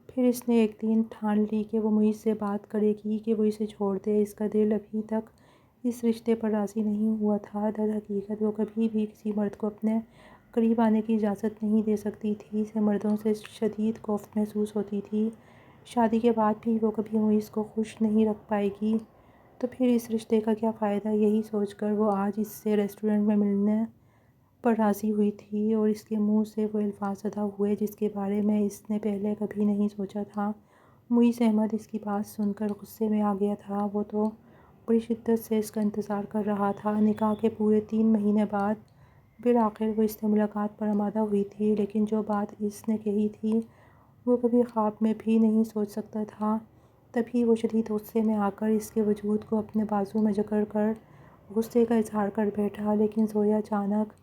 پھر اس نے ایک دن ٹھان لی کہ وہ معیز سے بات کرے گی کہ وہ اسے چھوڑ دے۔ اس کا دل ابھی تک اس رشتے پر راضی نہیں ہوا تھا۔ در حقیقت وہ کبھی بھی کسی مرد کو اپنے قریب آنے کی اجازت نہیں دے سکتی تھی۔ اسے مردوں سے شدید خوف محسوس ہوتی تھی۔ شادی کے بعد بھی وہ کبھی معیز کو خوش نہیں رکھ پائے گی، تو پھر اس رشتے کا کیا فائدہ؟ یہی سوچ کر وہ آج اس سے ریسٹورنٹ میں ملنے پر راضی ہوئی تھی، اور اس کے منہ سے وہ الفاظ ادا ہوئے جس کے بارے میں اس نے پہلے کبھی نہیں سوچا تھا۔ معیز احمد اس کی بات سن کر غصے میں آ گیا تھا۔ وہ تو بڑی شدت سے اس کا انتظار کر رہا تھا۔ نکاح کے پورے 3 مہینے بعد بالآخر وہ اس سے ملاقات پر آمادہ ہوئی تھی، لیکن جو بات اس نے کہی تھی وہ کبھی خواب میں بھی نہیں سوچ سکتا تھا۔ تبھی وہ شدید غصے میں آ کر اس کے وجود کو اپنے بازو میں جکڑ کر غصے کا اظہار کر بیٹھا، لیکن زویا اچانک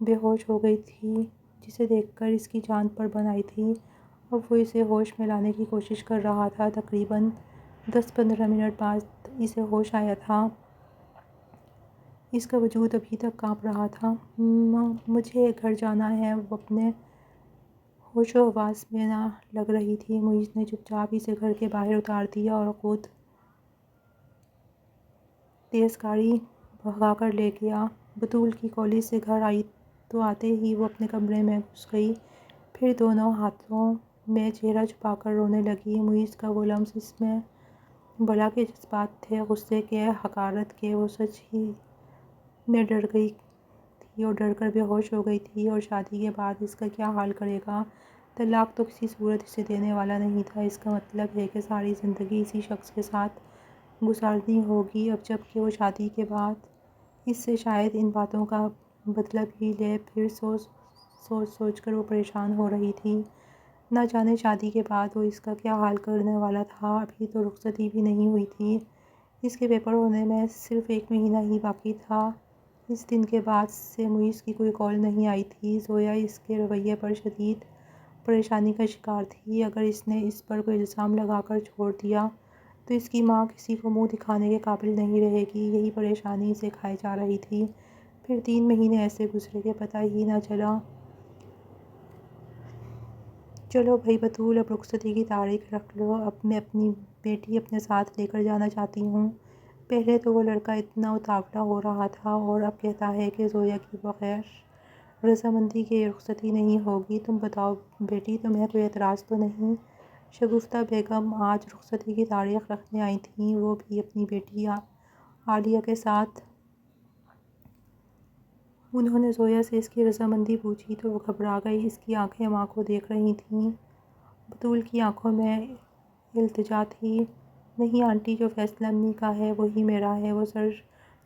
بے ہوش ہو گئی تھی، جسے دیکھ کر اس کی جان پر بن آئی تھی۔ اب وہ اسے ہوش میں لانے کی کوشش کر رہا تھا۔ تقریباً 10-15 منٹ بعد اسے ہوش آیا تھا۔ اس کا وجود ابھی تک کانپ رہا تھا۔ مجھے گھر جانا ہے۔ وہ اپنے ہوش و حواس میں نہ لگ رہی تھی۔ معیز نے چپ چاپ اسے گھر کے باہر اتار دیا اور خود تیز گاڑی بھگا کر لے گیا۔ بطول کی کالج سے گھر آئی تو آتے ہی وہ اپنے کمرے میں گھس گئی، پھر دونوں ہاتھوں میں چہرہ چھپا کر رونے لگی۔ معیز کا وہ لمس جس میں بلا کے جذبات تھے، غصے کے، حقارت کے، وہ سچ ہی میں ڈر گئی تھی اور ڈر کر بے ہوش ہو گئی تھی۔ اور شادی کے بعد اس کا کیا حال کرے گا؟ طلاق تو کسی صورت اسے دینے والا نہیں تھا۔ اس کا مطلب ہے کہ ساری زندگی اسی شخص کے ساتھ گزارنی ہوگی۔ اب جب کہ وہ شادی کے بعد اس سے شاید ان باتوں کا بدلہ بھی لے، پھر سوچ کر وہ پریشان ہو رہی تھی۔ نہ جانے شادی کے بعد وہ اس کا کیا حال کرنے والا تھا۔ ابھی تو رخصتی بھی نہیں ہوئی تھی، اس کے پیپر ہونے میں صرف 1 مہینہ ہی باقی تھا۔ اس دن کے بعد سے معیز کی کوئی کال نہیں آئی تھی۔ زویا اس کے رویے پر شدید پریشانی کا شکار تھی۔ اگر اس نے اس پر کوئی الزام لگا کر چھوڑ دیا تو اس کی ماں کسی کو منہ دکھانے کے قابل نہیں رہے گی۔ یہی پریشانی اسے کھائے جا رہی تھی۔ پھر 3 مہینے ایسے گزرے کہ پتہ ہی نہ چلا۔ چلو بھائی بطول، اب رخصتی کی تاریخ رکھ لو۔ اب میں اپنی بیٹی اپنے ساتھ لے کر جانا چاہتی ہوں۔ پہلے تو وہ لڑکا اتنا اتاولا ہو رہا تھا، اور اب کہتا ہے کہ زویا کی بغیر رضامندی کے رخصتی نہیں ہوگی۔ تم بتاؤ بیٹی، تمہیں کوئی اعتراض تو نہیں؟ شگفتہ بیگم آج رخصتی کی تاریخ رکھنے آئی تھیں، وہ بھی اپنی بیٹی عالیہ کے ساتھ۔ انہوں نے زویا سے اس کی رضامندی پوچھی تو وہ گھبرا گئی۔ اس کی آنکھیں ماں کو دیکھ رہی تھیں۔ بطول کی آنکھوں میں التجا تھی۔ نہیں آنٹی، جو فیصلہ امی کا ہے وہی میرا ہے، وہ سر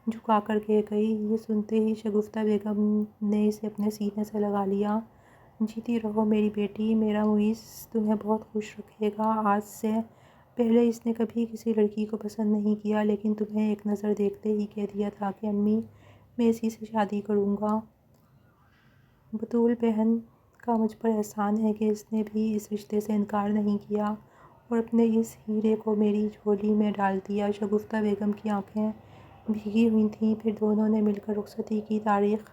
جھکا کر کہہ گئی۔ یہ سنتے ہی شگفتہ بیگم نے اسے اپنے سینے سے لگا لیا۔ جیتی رہو میری بیٹی، میرا معیز تمہیں بہت خوش رکھے گا۔ آج سے پہلے اس نے کبھی کسی لڑکی کو پسند نہیں کیا، لیکن تمہیں ایک نظر دیکھتے ہی کہہ دیا تھا کہ امی میں اسی سے شادی کروں گا۔ بطول بہن کا مجھ پر احسان ہے کہ اس نے بھی اس رشتے سے انکار نہیں کیا اور اپنے اس ہیرے کو میری جھولی میں ڈال دیا۔ شگفتہ بیگم کی آنکھیں بھیگی ہوئی تھیں۔ پھر دونوں نے مل کر رخصتی کی تاریخ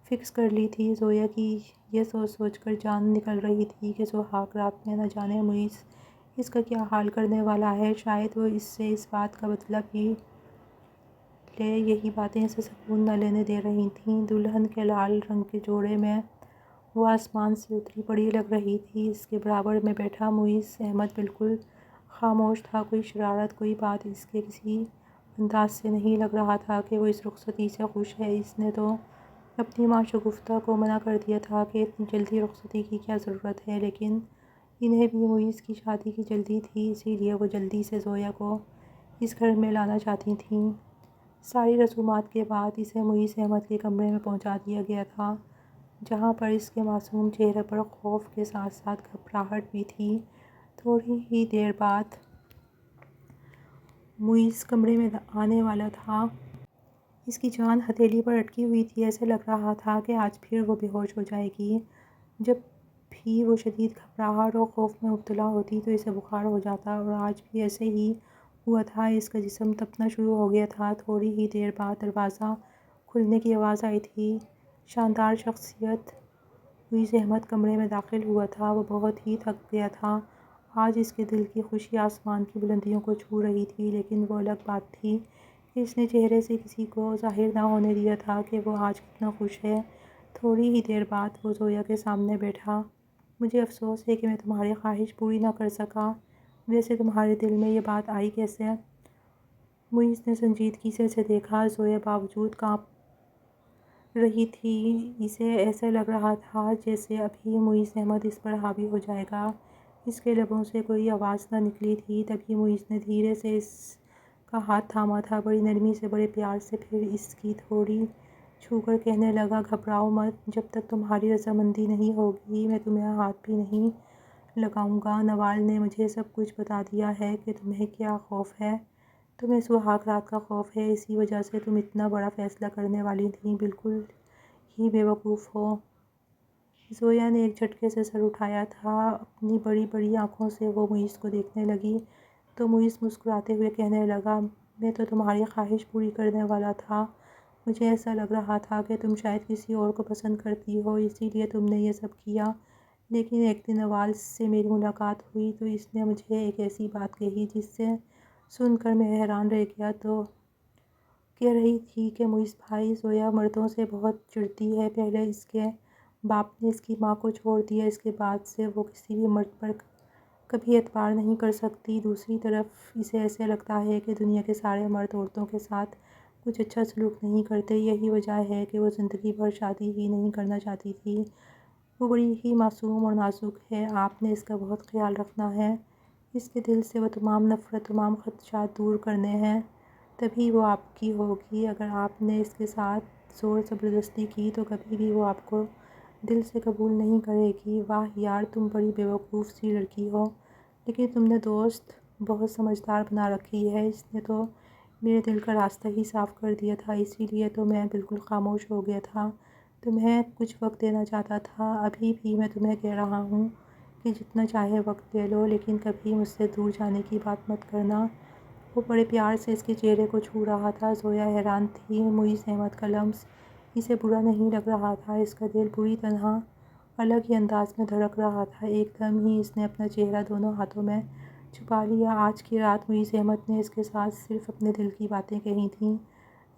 فکس کر لی تھی۔ زویا کی یہ سوچ سوچ کر جان نکل رہی تھی کہ سہاگ رات میں نہ جانے معیز اس کا کیا حال کرنے والا ہے۔ شاید وہ اس سے اس بات کا بدلہ بھی لے، یہی باتیں اسے سکون نہ لینے دے رہی تھیں۔ دلہن کے لال رنگ کے جوڑے میں وہ آسمان سے اتری پڑی لگ رہی تھی۔ اس کے برابر میں بیٹھا معیز احمد بالکل خاموش تھا۔ کوئی شرارت، کوئی بات اس کے کسی انداز سے نہیں لگ رہا تھا کہ وہ اس رخصتی سے خوش ہے۔ اس نے تو اپنی ماں شگفتہ کو منع کر دیا تھا کہ اتنی جلدی رخصتی کی کیا ضرورت ہے، لیکن انہیں بھی معیز کی شادی کی جلدی تھی، اسی لیے وہ جلدی سے زویا کو اس گھر میں لانا چاہتی تھیں۔ ساری رسومات کے بعد اسے معیز احمد کے کمرے میں پہنچا دیا گیا تھا، جہاں پر اس کے معصوم چہرے پر خوف کے ساتھ ساتھ گھبراہٹ بھی تھی۔ تھوڑی ہی دیر بعد معیز کمرے میں آنے والا تھا۔ اس کی جان ہتھیلی پر اٹکی ہوئی تھی، ایسے لگ رہا تھا کہ آج پھر وہ بے ہوش ہو جائے گی۔ جب بھی وہ شدید گھبراہٹ اور خوف میں مبتلا ہوتی تو اسے بخار ہو جاتا، اور آج بھی ایسے ہی ہوا تھا۔ اس کا جسم تپنا شروع ہو گیا تھا۔ تھوڑی ہی دیر بعد دروازہ کھلنے کی آواز آئی تھی۔ شاندار شخصیت معیز احمد کمرے میں داخل ہوا تھا۔ وہ بہت ہی تھک گیا تھا۔ آج اس کے دل کی خوشی آسمان کی بلندیوں کو چھو رہی تھی، لیکن وہ الگ بات تھی کہ اس نے چہرے سے کسی کو ظاہر نہ ہونے دیا تھا کہ وہ آج کتنا خوش ہے۔ تھوڑی ہی دیر بعد وہ زویا کے سامنے بیٹھا۔ مجھے افسوس ہے کہ میں تمہاری خواہش پوری نہ کر سکا۔ ویسے تمہارے دل میں یہ بات آئی کیسے؟ معیز نے سنجیدگی سے اسے دیکھا۔ زویا باوجود کانپ رہی تھی۔ اسے ایسے لگ رہا تھا جیسے ابھی معیز احمد اس پر حاوی ہو جائے گا۔ اس کے لبوں سے کوئی آواز نہ نکلی تھی۔ تبھی معیز نے دھیرے سے اس کا ہاتھ تھاما تھا، بڑی نرمی سے، بڑے پیار سے، پھر اس کی تھوڑی چھو کر کہنے لگا، گھبراؤ مت، جب تک تمہاری رضامندی نہیں ہوگی میں تمہیں ہاتھ بھی نہیں لگاؤں گا۔ نوال نے مجھے سب کچھ بتا دیا ہے کہ تمہیں کیا خوف ہے۔ تمہیں سہاگ رات کا خوف ہے، اسی وجہ سے تم اتنا بڑا فیصلہ کرنے والی تھی۔ بالکل ہی بے وقوف ہو۔ زویا نے ایک جھٹکے سے سر اٹھایا تھا۔ اپنی بڑی بڑی آنکھوں سے وہ معیز کو دیکھنے لگی تو معیز مسکراتے ہوئے کہنے لگا، میں تو تمہاری خواہش پوری کرنے والا تھا۔ مجھے ایسا لگ رہا تھا کہ تم شاید کسی اور کو پسند کرتی ہو، اسی لیے تم نے یہ سب کیا۔ لیکن ایک دن نوال سے میری ملاقات ہوئی تو اس نے مجھے ایک ایسی بات کہی جس سے سن کر میں حیران رہ گیا۔ تو کہہ رہی تھی کہ معیز بھائی، زویا مردوں سے بہت چڑھتی ہے۔ پہلے اس کے باپ نے اس کی ماں کو چھوڑ دیا، اس کے بعد سے وہ کسی بھی مرد پر کبھی اعتبار نہیں کر سکتی۔ دوسری طرف اسے ایسے لگتا ہے کہ دنیا کے سارے مرد عورتوں کے ساتھ کچھ اچھا سلوک نہیں کرتے۔ یہی وجہ ہے کہ وہ زندگی بھر شادی ہی نہیں کرنا چاہتی تھی۔ وہ بڑی ہی معصوم اور نازک ہے، آپ نے اس کا بہت خیال رکھنا ہے۔ اس کے دل سے وہ تمام نفرت، تمام خدشات دور کرنے ہیں، تبھی وہ آپ کی ہوگی۔ اگر آپ نے اس کے ساتھ زور زبردستی کی تو کبھی بھی وہ آپ کو دل سے قبول نہیں کرے گی۔ واہ یار، تم بڑی بے وقوف سی لڑکی ہو، لیکن تم نے دوست بہت سمجھدار بنا رکھی ہے۔ اس نے تو میرے دل کا راستہ ہی صاف کر دیا تھا، اسی لیے تو میں بالکل خاموش ہو گیا تھا، تمہیں کچھ وقت دینا چاہتا تھا۔ ابھی بھی میں تمہیں کہہ رہا ہوں کہ جتنا چاہے وقت لے لو، لیکن کبھی مجھ سے دور جانے کی بات مت کرنا۔ وہ بڑے پیار سے اس کے چہرے کو چھو رہا تھا۔ زویا حیران تھی۔ معیز احمد کا لمس اسے برا نہیں لگ رہا تھا، اس کا دل بری طرح الگ ہی انداز میں دھڑک رہا تھا۔ ایک دم ہی اس نے اپنا چہرہ دونوں ہاتھوں میں چھپا لیا۔ آج کی رات معیز احمد نے اس کے ساتھ صرف اپنے دل کی باتیں کہی تھیں۔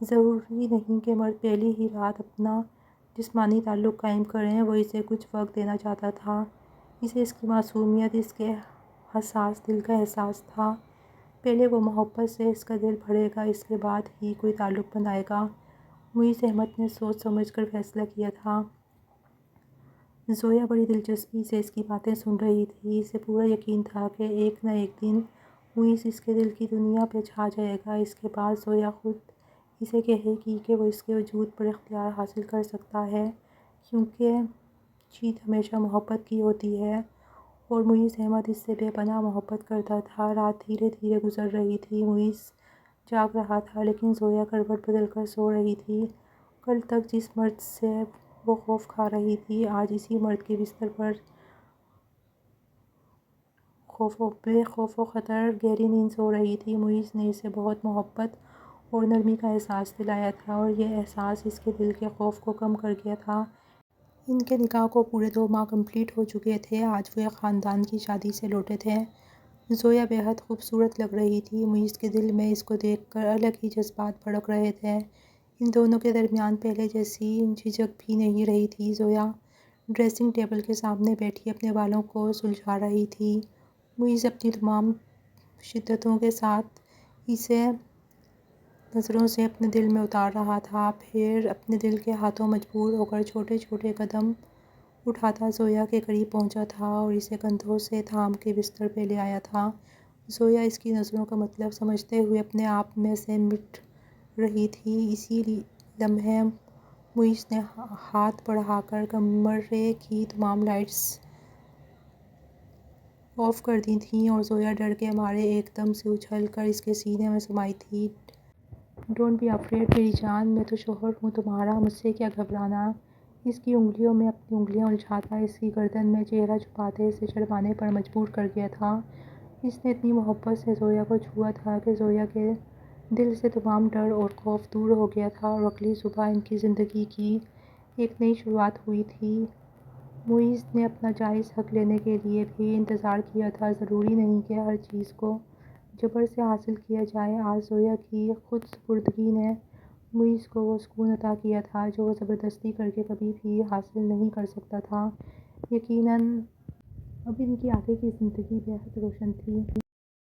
ضروری نہیں کہ مرد پہلی ہی رات اپنا جسمانی تعلق قائم کریں۔ وہ اسے کچھ وقت دینا چاہتا تھا۔ اسے اس کی معصومیت، اس کے حساس دل کا احساس تھا۔ پہلے وہ محبت سے اس کا دل بھرے گا، اس کے بعد ہی کوئی تعلق بنائے گا۔ معیز احمد نے سوچ سمجھ کر فیصلہ کیا تھا۔ زویا بڑی دلچسپی سے اس کی باتیں سن رہی تھی۔ اسے پورا یقین تھا کہ ایک نہ ایک دن معیز اس کے دل کی دنیا پہ چھا جائے گا۔ اس کے بعد زویا خود اسے کہے گی کہ وہ اس کے وجود پر اختیار حاصل کر سکتا ہے، جیت ہمیشہ محبت کی ہوتی ہے اور معیز احمد اس سے بے پناہ محبت کرتا تھا۔ رات دھیرے دھیرے گزر رہی تھی۔ معیز جاگ رہا تھا لیکن زویا کروٹ بدل کر سو رہی تھی۔ کل تک جس مرد سے وہ خوف کھا رہی تھی، آج اسی مرد کے بستر پر بے خوف و خطر گہری نیند سو رہی تھی۔ معیز نے اسے بہت محبت اور نرمی کا احساس دلایا تھا اور یہ احساس اس کے دل کے خوف کو کم کر گیا تھا۔ ان کے نکاح کو پورے 2 ماہ کمپلیٹ ہو چکے تھے۔ آج وہ ایک خاندان کی شادی سے لوٹے تھے۔ زویا بے حد خوبصورت لگ رہی تھی۔ معیز کے دل میں اس کو دیکھ کر الگ ہی جذبات بھڑک رہے تھے۔ ان دونوں کے درمیان پہلے جیسی جھجک بھی نہیں رہی تھی۔ زویا ڈریسنگ ٹیبل کے سامنے بیٹھی اپنے بالوں کو سلجھا رہی تھی۔ معیز اپنی تمام شدتوں کے ساتھ اسے نظروں سے اپنے دل میں اتار رہا تھا، پھر اپنے دل کے ہاتھوں مجبور ہو کر چھوٹے چھوٹے قدم اٹھاتا زویا کے قریب پہنچا تھا اور اسے کندھوں سے تھام کے بستر پہ لے آیا تھا۔ زویا اس کی نظروں کا مطلب سمجھتے ہوئے اپنے آپ میں سے مٹ رہی تھی۔ اسی لمحے معیز نے ہاتھ بڑھا کر کمرے کی تمام لائٹس آف کر دی تھیں اور زویا ڈر کے مارے ایک دم سے اچھل کر اس کے سینے میں سمائی تھی۔ ڈونٹ بی افریڈ میری جان، میں تو شوہر ہوں تمہارا، مجھ سے کیا گھبرانا۔ اس کی انگلیوں میں اپنی انگلیاں الجھاتا اس کی گردن میں چہرہ چھپاتے اسے شرمانے پر مجبور کر دیا تھا۔ اس نے اتنی محبت سے زویا کو چھوا تھا کہ زویا کے دل سے تمام ڈر اور خوف دور ہو گیا تھا اور اگلی صبح ان کی زندگی کی ایک نئی شروعات ہوئی تھی۔ معیز نے اپنا جائز حق لینے کے لیے بھی انتظار کیا تھا۔ ضروری نہیں کہ ہر چیز کو جبر سے حاصل کیا جائے۔ آج زویا کی خود سپردگی نے معیز کو وہ سکون عطا کیا تھا جو وہ زبردستی کر کے کبھی بھی حاصل نہیں کر سکتا تھا۔ یقیناً اب ان کی آگے کی زندگی بے حد روشن تھی۔